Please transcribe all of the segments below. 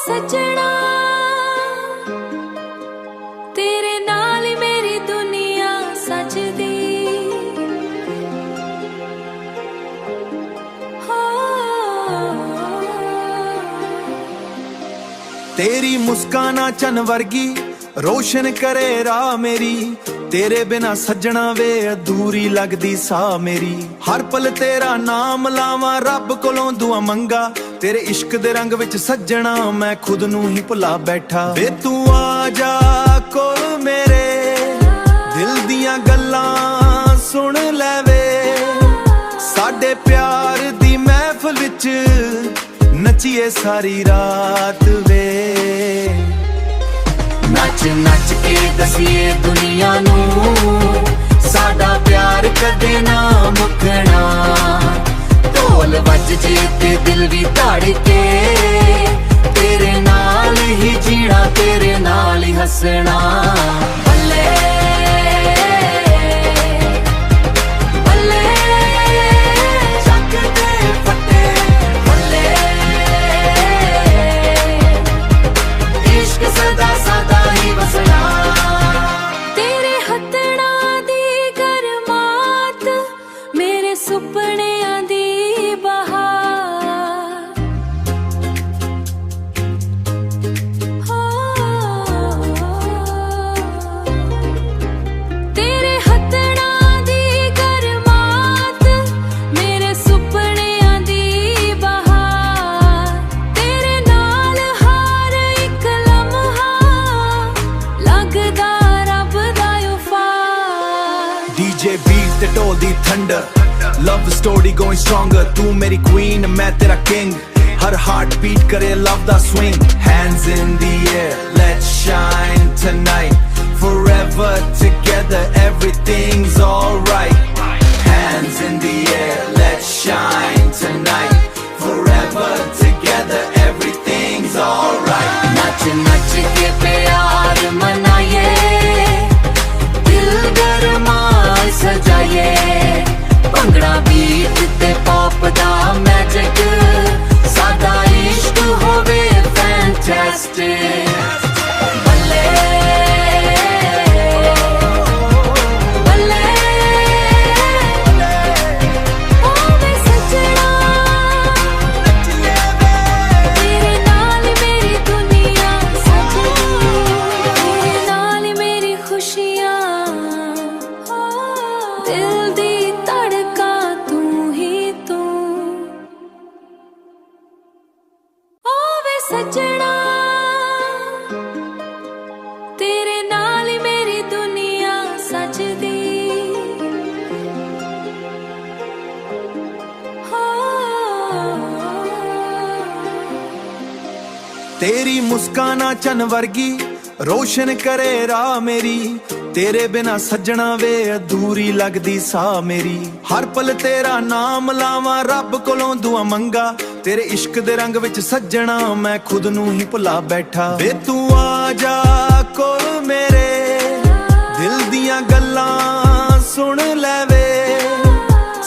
सजना तेरे नाल ही मेरी दुनिया सजदी हो। तेरी मुस्काना चन वर्गी रोशन करे राह मेरी, तेरे बिना सजना वे अधूरी लगदी सा मेरी। हर पल तेरा नाम लावां रब कोलों दुआ मंगा, तेरे इश्क दे रंग विच सजना मैं खुद नूं ही भुला बैठा। वे तू आ जा कोल मेरे दिल दियां गल्लां सुन ले वे, साडे प्यार दी महफिल विच नचिए सारी रात वे। नच नच के दसीए दुनिया नू साडा प्यार कदे ना मुकना। ढोल वज जे ते दिल भी धड़के, तेरे नाल ही जीना तेरे नाल ही हसना। बल्ले बल्ले चक दे फटे बल्ले, इश्क सदा सदा ही बसना। तेरे हथड़ा दी गरमात मेरे सुपनियां दी बहार हो। तेरे हथड़ा दी गरमात मेरे सुपनियां दी बहार, तेरे नाल हर एक लम्हा लगदा रब दा उफार। DJ beat the ढोल दी thunder, love story going stronger। तू मेरी queen मैं तेरा king, हर heart beat करे love दा swing। Hands in the air let's shine tonight, forever together everything's alright। Hands in the air let's shine tonight, forever together everything's alright। नच नच के प्यार मनाइए, दिल गरमाए सजाइए। Bhangra beat ते पॉप दा मैजिक, सादा इश्क होवे फैंटास्टिक। बल्ले बल्ले ओ वे सजना तेरे नाल मेरी दुनिया सजदी, तेरे नाल ही मेरी खुशियां हो। दिल दी धड़का तू ही तू, ओ वे सजना तेरे नाल ही मेरी दुनिया सजदी हो। तेरी मुस्काना चन वर्गी रोशन करे राह मेरी, तेरे बिना सजना वे अधूरी लगदी सा मेरी। हर पल तेरा नाम लावां रब कोलों दुआ मंगा, तेरे इश्क दे रंग विच सजना मैं खुद नूं ही भुला बैठा। वे तू आ जा कोल मेरे दिल दियां गल्लां सुन ले वे,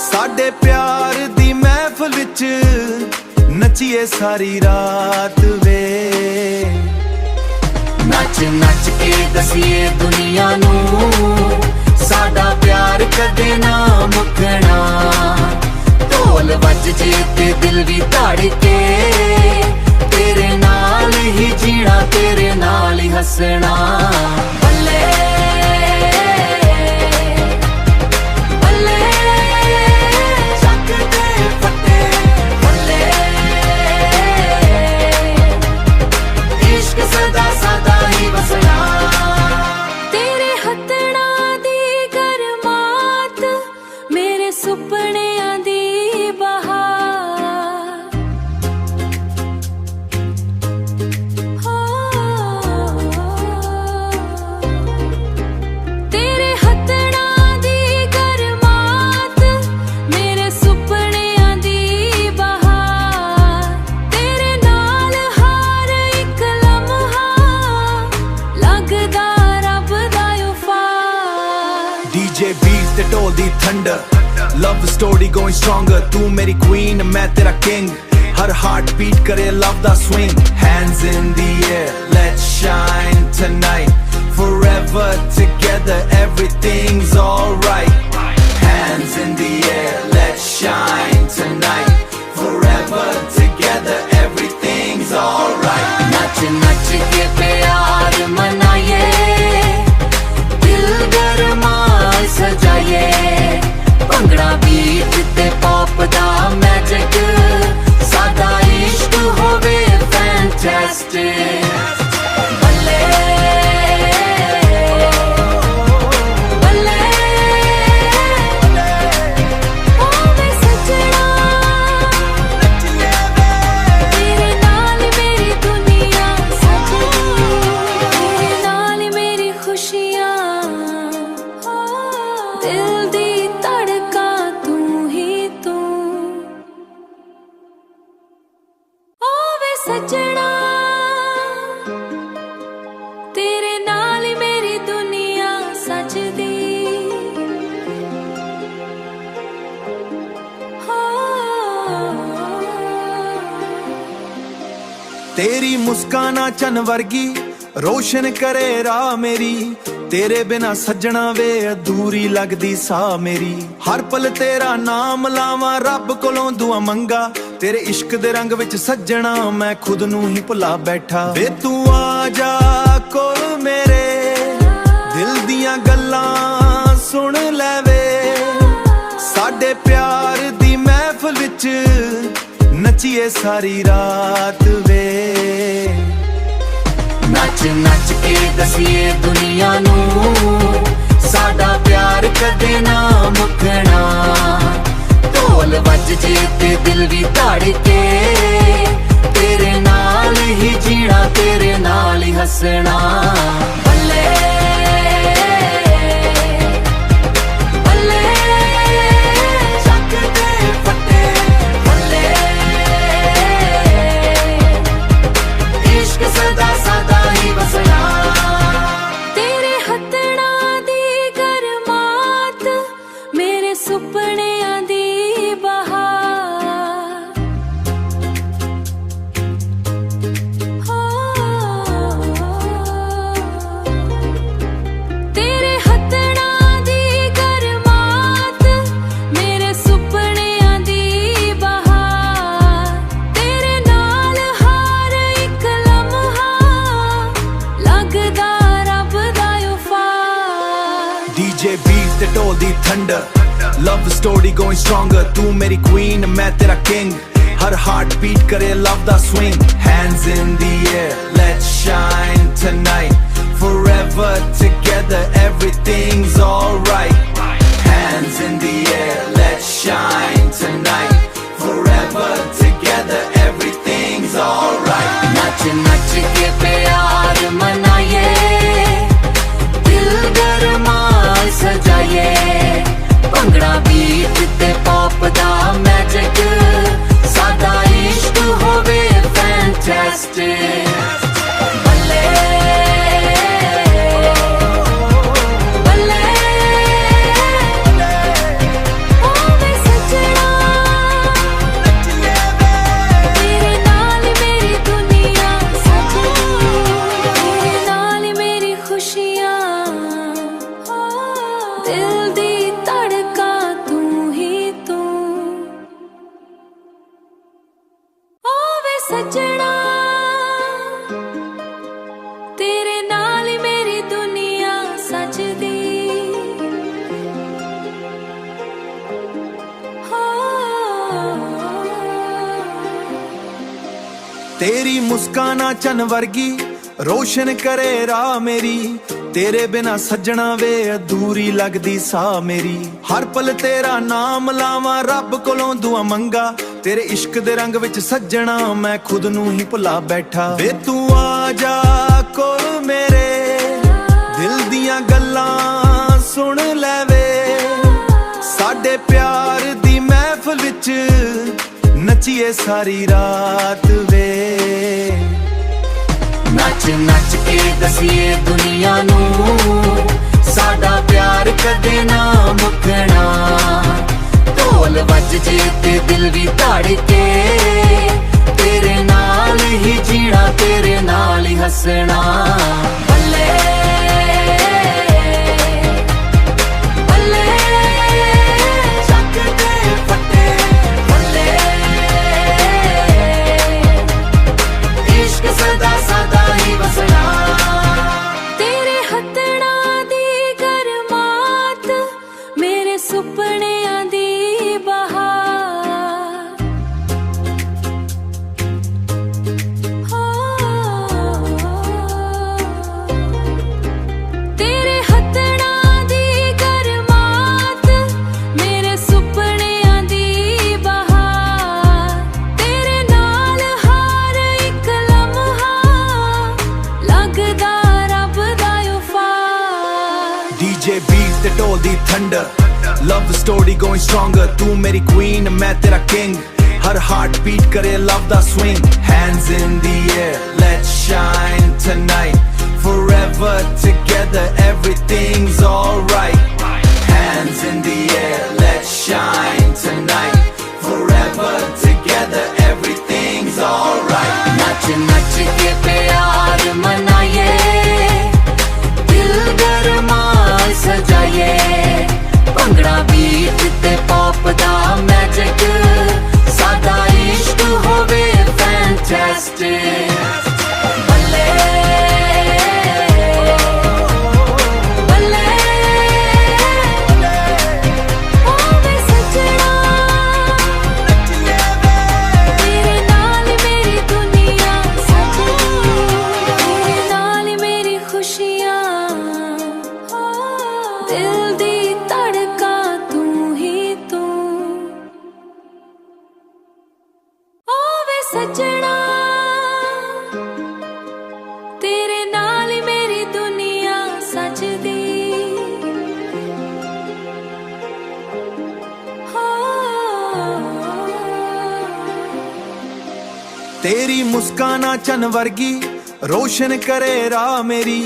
साडे प्यार दी महफिल विच नचिए सारी रात वे। नच नच के दसीए दुनिया नू साडा प्यार कदे ना मुकना। ढोल वज जे ते दिल भी धड़के, तेरे नाल ही जीना तेरे नाल ही हसना। बल्ले बल्ले चक दे फटे बल्ले, इश्क सदा सदा ही बसना। तेरे हथड़ा दी गरमात मेरे सुपनियां दी बहार हो। तेरे हथड़ा दी गरमात मेरे सुपनियां दी बहार, तेरे नाल हर एक लम्हा लगदा रब दा उफार। DJ beat the ढोल दी thunder, love story going stronger। तू मेरी queen मैं तेरा king, हर हार्ट बीट करे love the swing. Hands in the air, let's shine tonight. Forever together, everything's alright. Hands in the air, let's shine tonight. Forever together, everything's alright. नच नच के प्यार मनाइए, दिल गरमाए सजाइए, bhangra beat ते pop दा magic, सादा इश्क होवे fantastic. बल्ले बल्ले होवे सजना, तेरे नाल मेरी दुनिया सजदी, तेरे नाल मेरी खुशियां, दिल दी धड़का तू ही तू. होवे सजना, तेरे नाल मेरी दुनिया सजदी. तेरी मुस्काना चन वर्गी रोशन करे राह मेरी. तेरे बिना सजना वे अधूरी लगदी सा मेरी. हर पल तेरा नाम लावां, रब कोलों दुआ मंगा. तेरे इश्क दे रंग विच सजना मैं खुद नू ही भुला बैठा. वे तू आ जा कोल मेरे, दिल दियां गल्लां सुन ले वे. साडे प्यार दी महफिल विच नचिए सारी रात वे. नच नच के दसीए दुनिया नू, साडा प्यार कदे ना मुकना. ढोल वज जे ते दिल भी धड़के, तेरे नाल ही जीना, तेरे नाल ही हसना. बल्ले बल्ले चक दे फटे, बल्ले इश्क सदा सदा ही बसना. तेरे हथड़ा दी गरमात, मेरे सुपनियां दी बहार. हो तेरे हथड़ा दी गरमात, मेरे सुपनियां दी बहार. तेरे नाल हर एक लम्हा लगदा रब दा उफार. DJ beat ते ढोल दी thunder, love story going stronger. तू मेरी queen मैं तेरा king. हर heart beat करे love the swing. Hands in the air, let's shine tonight. Forever together, everything's alright. Hands in the air, let's shine tonight. Forever together, everything's alright. नच नच के प्यार मनाइए, दिल गरमाए सजाइए, bhangra beat ते pop दा magic, सादा इश्क होवे fantastic. बल्ले बल्ले होवे सजना, तेरे नाल मेरी दुनिया सजदी, तेरे नाल मेरी खुशियां, दिल दी धड़का तू ही तू. होवे सजना, तेरे नाल मेरी दुनिया सजदी. तेरी मुस्काना चन वर्गी रोशन करे राह मेरी. तेरे बिना सजना वे अधूरी लगदी सा मेरी. हर पल तेरा नाम लावां, रब कोलों दुआ मंगा. तेरे इश्क दे रंग विच सजना मैं खुद नू ही भुला बैठा. वे तू आ जा कोल मेरे, दिल दियां गल्लां सुन ले वे. साडे प्यार दी महफिल विच नचिए सारी रात वे. नच नच के दसीए दुनिया नू, साडा प्यार कदे ना मुकना. ढोल वज जे ते दिल भी धड़के, ही जीना तेरे नाल ही हसना ਬੱਲੇ ਬੱਲੇ ਚੱਕ ਦੇ ਫੱਟੇ ਬੱਲੇ इश्क सदा सदा ही वसना ਤੇਰੇ ਹੱਥਾਂ ਦੀ ਗਰਮਾਤ ਮੇਰੇ ਸੁਪਨਿਆਂ ਦੀ ਬਹਾਰ ਹੋ ਤੇਰੇ ਹੱਥਾਂ ਦੀ ਗਰਮਾਤ ਮੇਰੇ ਸੁਪਨਿਆਂ ਦੀ ਬਹਾਰ ਤੇਰੇ ਨਾਲ ਹਰ ਇੱਕ ਲਮਹਾ ਲੱਗਦਾ ਰੱਬ ਦਾ ਉਫਾਰ DJ beat the dhol the thunder love the story going stronger ਤੂੰ ਮੇਰੀ queen ਮੈਂ ਤੇਰਾ king ਹਰ heart beat ਕਰੇ love the swing hands in the air let's shine tonight forever together everything's alright hands in the air let's shine tonight forever together everything's alright नच नच के प्यार मनाइए दिल गरमाए सजाइए bhangra beat ते pop दा magic सादा इश्क होवे fantastic ਬੱਲੇ ਬੱਲੇ ਓ ਵੇ ਸੱਜਣਾ ਤੇਰੇ ਨਾਲ ਮੇਰੀ ਦੁਨੀਆ ਸਜਦੀ ਤੇਰੇ ਨਾਲ ਮੇਰੀ ਖੁਸ਼ੀਆਂ ਦਿਲ ਦੀ ਧੜਕਾ ਤੂੰ ਹੀ ਤੂੰ ਓ ਵੇ ਸੱਜਣਾ ਤੇਰੇ ਨਾਲ ਹੀ ਮੇਰੀ ਦੁਨੀਆ ਸਜਦੀ ਹੋ ਤੇਰੀ ਮੁਸਕਾਨਾ ਚੰਨ ਵਰਗੀ ਰੋਸ਼ਨ ਕਰੇ ਰਾਹ ਮੇਰੀ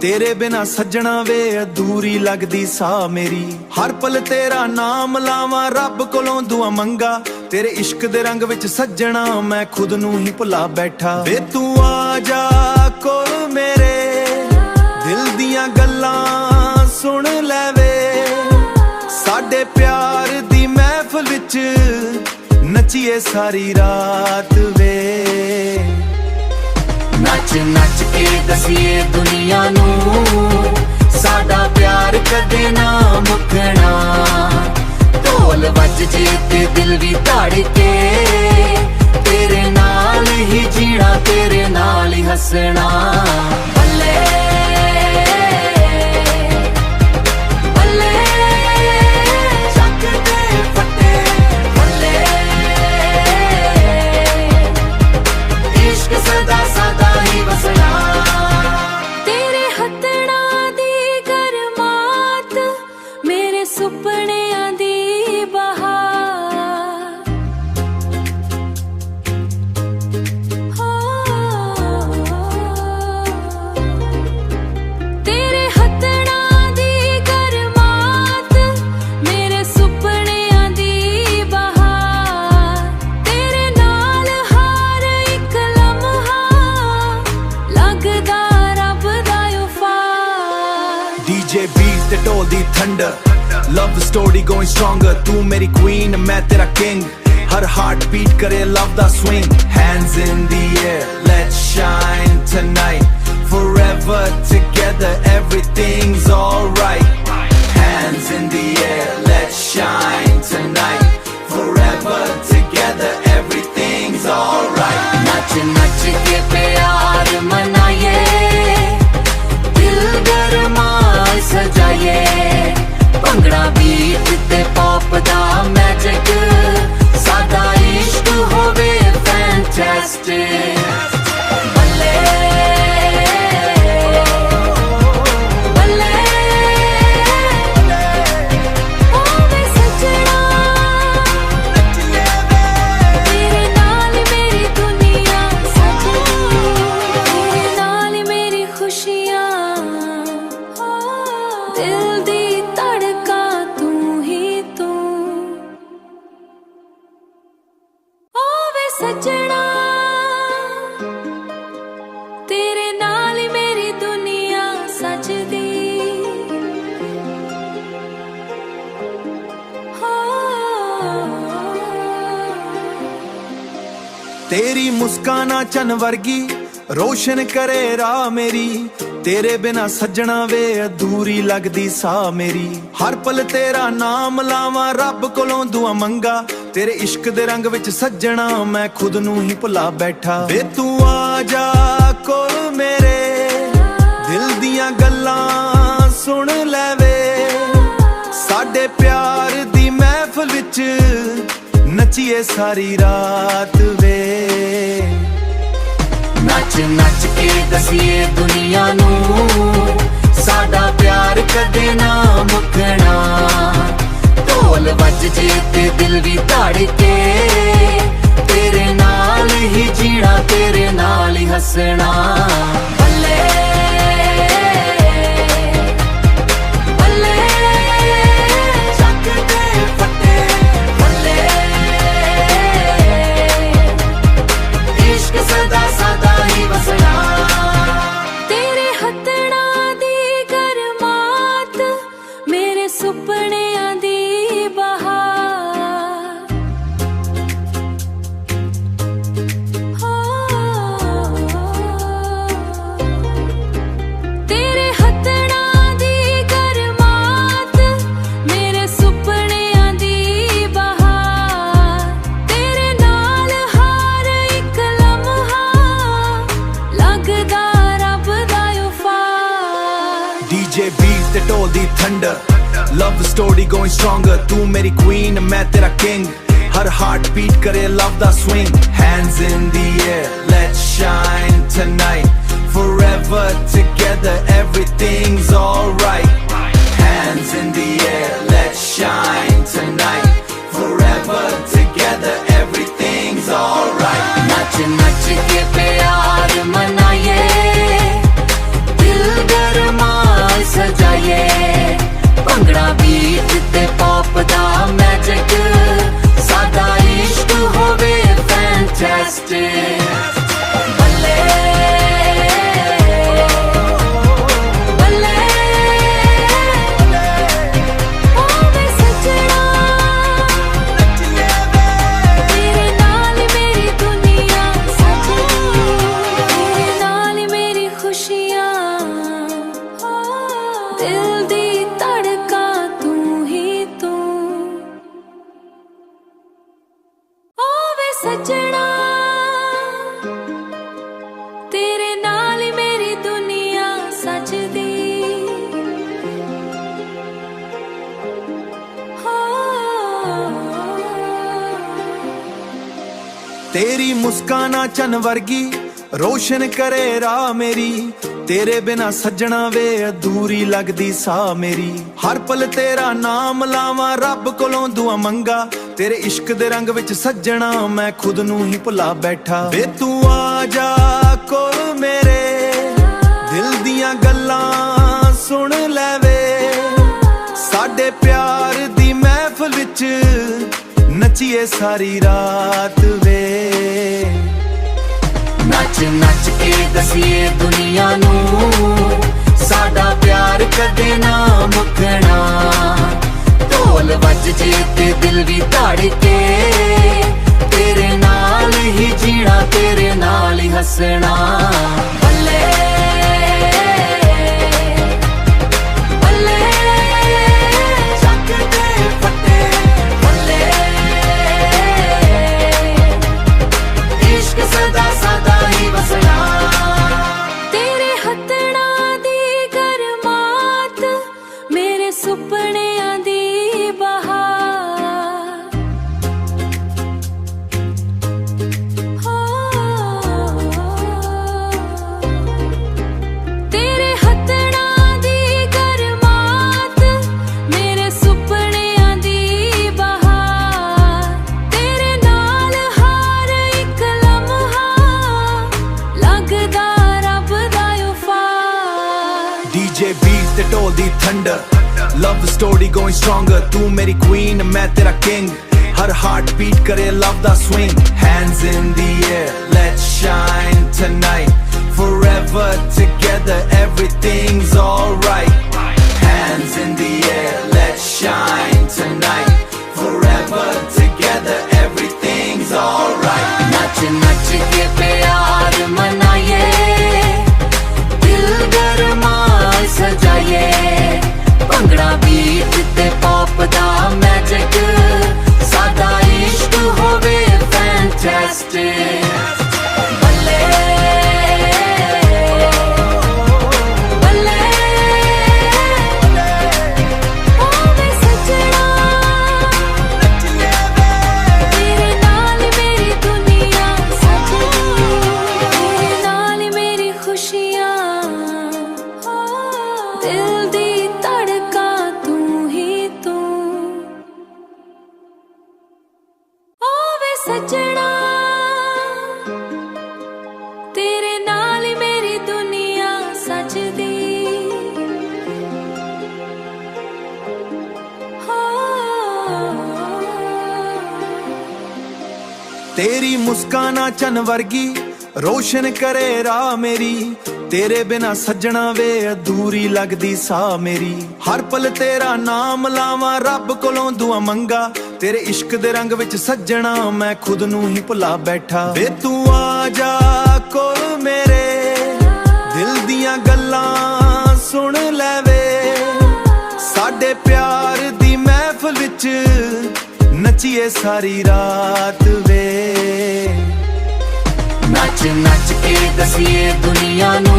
ਤੇਰੇ ਬਿਨਾ ਸੱਜਣਾ ਵੇ ਅਧੂਰੀ ਲੱਗਦੀ ਸਾਹ ਮੇਰੀ ਹਰ ਪਲ ਤੇਰਾ ਨਾਮ ਲਾਵਾਂ ਰੱਬ ਕੋਲੋਂ ਦੁਆ ਮੰਗਾ ਤੇਰੇ ਇਸ਼ਕ ਦੇ ਰੰਗ ਵਿੱਚ ਸੱਜਣਾ ਮੈਂ ਖੁਦ ਨੂੰ ਹੀ ਭੁਲਾ ਬੈਠਾ ਵੇ ਤੂੰ ਆ ਜਾ ਕੋਲ ਮੇਰੇ ਦਿਲ ਦੀਆਂ ਗੱਲਾਂ ਸੁਣ ਲੈ ਵੇ ਸਾਡੇ ਪਿਆਰ ਦੀ ਮਹਿਫਲ ਵਿੱਚ ਨੱਚੀਏ ਸਾਰੀ ਰਾਤ ਵੇ नच नच के दसीए दुनिया नू साडा प्यार कदे ना मुकना ढोल वज जे ते दिल भी धड़के तेरे नाल ही जीना तेरे नाल ही हसना ਬੱਲੇ ਬੱਲੇ ਚੱਕ ਦੇ ਫੱਟੇ ਬੱਲੇ इश्क सदा सदा ही वसना ਤੇਰੇ ਹੱਥਾਂ ਦੀ ਗਰਮਾਤ ਮੇਰੇ ਸੁਪਨਿਆਂ ਦੀ ਬਹਾਰ ਹੋ ਤੇਰੇ ਹੱਥਾਂ ਦੀ ਗਰਮਾਤ ਮੇਰੇ ਸੁਪਨਿਆਂ ਦੀ ਬਹਾਰ ਤੇਰੇ ਨਾਲ ਹਰ ਇੱਕ ਲਮਹਾ ਲੱਗਦਾ ਰੱਬ ਦਾ ਉਫਾਰ DJ beat the dhol the thunder love the story going stronger ਤੂੰ ਮੇਰੀ queen ਮੈਂ ਤੇਰਾ king ਹਰ heart beat ਕਰੇ love the swing hands in the air let's shine tonight forever together everything's alright hands in the air let's shine tonight forever together everything's alright नच नच के प्यार मनाइए दिल गरमाए सजाइए bhangra beat ते pop दा magic सादा इश्क होवे fantastic ਬੱਲੇ ਬੱਲੇ ਓ ਵੇ ਸੱਜਣਾ ਤੇਰੇ ਨਾਲ ਮੇਰੀ ਦੁਨੀਆ ਸਜਦੀ ਤੇਰੇ ਨਾਲ ਮੇਰੀ ਖੁਸ਼ੀਆਂ ਦਿਲ ਦੀ ਧੜਕਾ ਤੂੰ ਹੀ ਤੂੰ ਓ ਵੇ ਸੱਜਣਾ तेरी मुस्काना चन वर्गी रोशन करे राह मेरी तेरे बिना सजना वे अधूरी लगदी सा मेरी हर पल तेरा नाम लावां रब कोलों दुआ मंगा तेरे इश्क दे रंग विच सजना मैं खुद नूं ही भुला बैठा वे तू आ जा कोल मेरे दिल दियां गल्लां सुन ले वे साडे प्यार दी महफिल विच नचिए सारी रात वे नच नच के दसिए दुनिया नू साडा प्यार कदे ना मुकना ढोल वज जे ते दिल भी धड़के तेरे नाल ही जीना तेरे नाल ही हसना बल्ले बल्ले चक दे फटे बल्ले इश्क सदा सदा ही वसना तेरे हथड़ा दी गरमात मेरे सुपनियां दी बहार हो तेरे हथड़ा दी गरमात मेरे सुपनियां दी बहार तेरे नाल हर एक लम्हा लगदा रब दा उफार DJ beat ते ढोल दी thunder love story going stronger तू मेरी queen मैं तेरा king हर heart beat करे love दा swing hands in the air let's shine tonight forever together everything's alright hands in the air let's shine tonight forever together everything's alright नच नच के प्यार मनाइए दिल गरमाए सजाइए bhangra beat ते पॉप दा मैजिक सादा इश्क होवे फैंटास्टिक बल्ले बल्ले ओ वे सजना तेरे नाल मेरी दुनिया सजदी तेरे नाल मेरी खुशियां हो दिल दी धड़का तू ही तू ओ वे सजना तेरे नाल मेरी दुनिया सजदी हो तेरी मुस्काना चन वर्गी रोशन करे राह मेरी तेरे बिना सजना वे अधूरी लगदी सा मेरी हर पल तेरा नाम लावां रब कोलों दुआ मंगा तेरे इश्क दे रंग विच सजना मैं खुद नूं ही भुला बैठा वे तू आ जा कोल मेरे दिल दियां गल्लां सुन ले वे साडे प्यार दी महफिल विच नचिए सारी रात वे नच नच के दसिए दुनिया नू साडा प्यार कदे ना मुकना ढोल वज जे ते दिल भी धड़के तेरे नाल ही जीना तेरे नाल ही हसना बल्ले बल्ले चक दे फटे बल्ले इश्क सदा सदा ही वसना तेरे हथड़ा दी गरमात मेरे सुपनियां दी बहार हो तेरे हथड़ा दी गरमात मेरे सुपनियां दी बहार तेरे नाल हर एक लम्हा लगदा रब दा उफार DJ beat ते ढोल दी thunder love story going stronger तू मेरी queen मैं तेरा king हर heart beat करे love दा swing hands in the air let's shine tonight forever together everything's alright hands in the air let's shine tonight forever together everything's alright नच नच तेरी मुस्काना चन वर्गी रोशन करे राह मेरी तेरे बिना सजना वे अधूरी लगदी सा मेरी हर पल तेरा नाम लावां रब कोलों दुआ मंगा तेरे इश्क दे रंग विच सजना मैं खुद नूं ही भुला बैठा वे तू आ जा कोल मेरे दिल दियां गल्लां सुन ले वे साडे प्यार दी महफिल विच नचिए सारी रात वे नच नच के दसिए दुनिया नू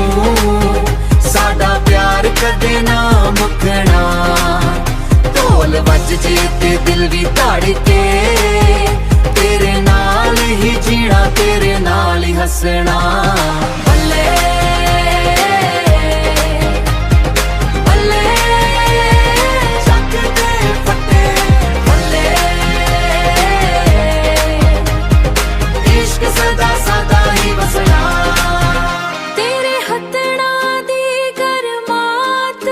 साडा प्यार कदे ना मुकना ढोल वज जे ते दिल भी धड़के तेरे नाल ही जीना तेरे नाल ही हसना बल्ले बल्ले चक दे फटे बल्ले इश्क सदा सदा ही बसना तेरे हथड़ा दी गरमात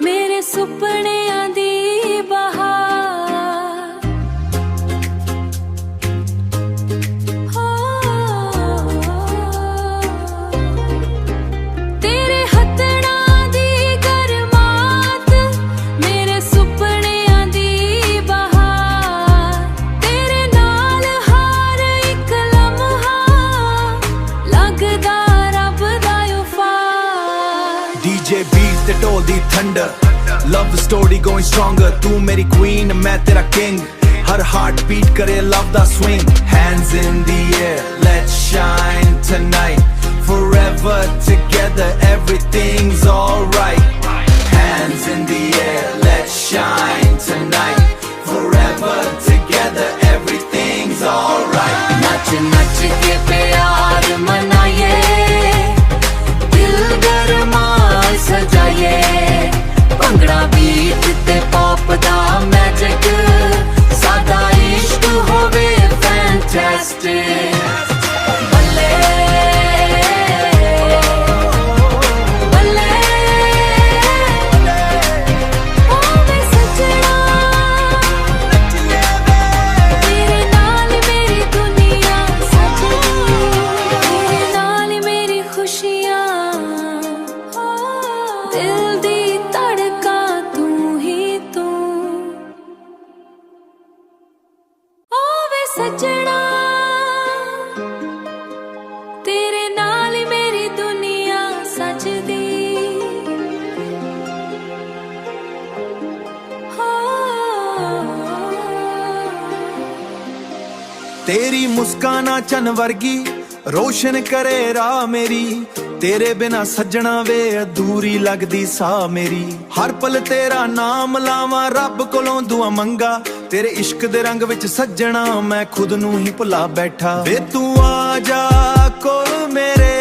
मेरे सुपनियां दी बहार हो तेरे हथड़ा दी गरमात मेरे सुपनियां दी बहार तेरे नाल हर एक लम्हा लगदा रब दा उफार DJ beat the ढोल दी thunder love story going stronger तू मेरी queen मैं तेरा king हर heart beat करे love da swing hands in the air let's shine tonight forever together everything's alright hands in the air let's shine tonight forever together everything's alright नच नच के प्यार मनाइए दिल गरमाए सजाइए bhangra beat ते pop दा magic सादा इश्क होवे fantastic बल्ले बल्ले ओवे सजना तेरे नाल मेरी दुनिया सजनी तेरे नाल मेरी खुशियां दिल दी धड़का तू ही तू ओवे सजना तेरे नाल मेरी दुनिया सजदी तेरी मुस्काना चन वर्गी रोशन करे राह मेरी तेरे बिना सजना वे अधूरी लगदी सा मेरी हर पल तेरा नाम लावां रब कोलों दुआ मंगा तेरे इश्क दे रंग विच सजना मैं खुद नूं ही भुला बैठा वे तू आ जा कोल मेरे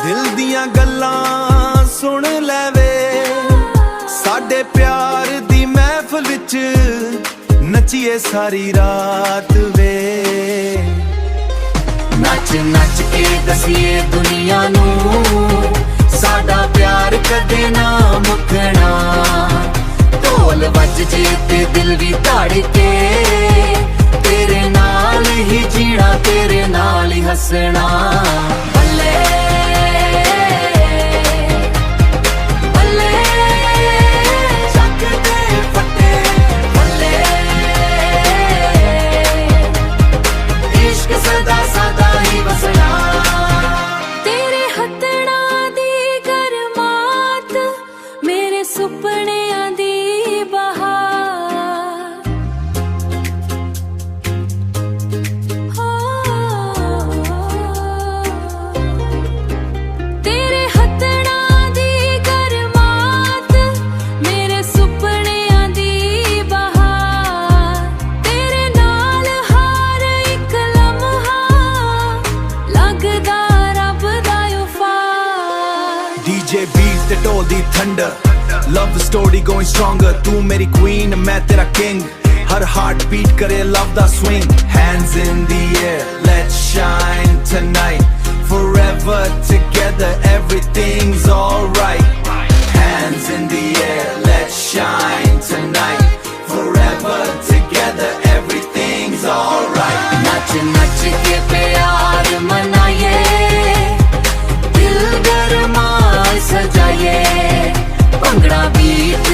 दिल दियां गल्लां सुन ले वे साडे प्यार दी महफिल विच नचिए सारी रात वे नच नच के दसिए दुनिया नू साडा प्यार कदे ना मुकना ढोल वज जे ते दिल भी धड़के तेरे नाल ही जीना तेरे नाल ही हसना बल्ले बल्ले चक दे फटे बल्ले इश्क सदा सदा ही बसना तेरे हथड़ा दी गरमात मेरे सुपनियां दी बहार हो तेरे हथड़ा दी गरमात मेरे सुपनियां दी बहार तेरे नाल हर एक लम्हा लगदा रब दा उफार DJ beat the ढोल दी thunder love story going stronger तू मेरी queen मैं तेरा king हर heart beat करे love da swing hands in the air let's shine tonight forever together everything's alright hands in the air let's shine tonight forever together everything's alright नच ਵਿੱਚ ਨੱਚ ਕੇ ਪਿਆਰ ਮਨਾਈਏ ਦਿਲ ਗਰਮਾਏ ਸਜਾਈਏ bhangra beat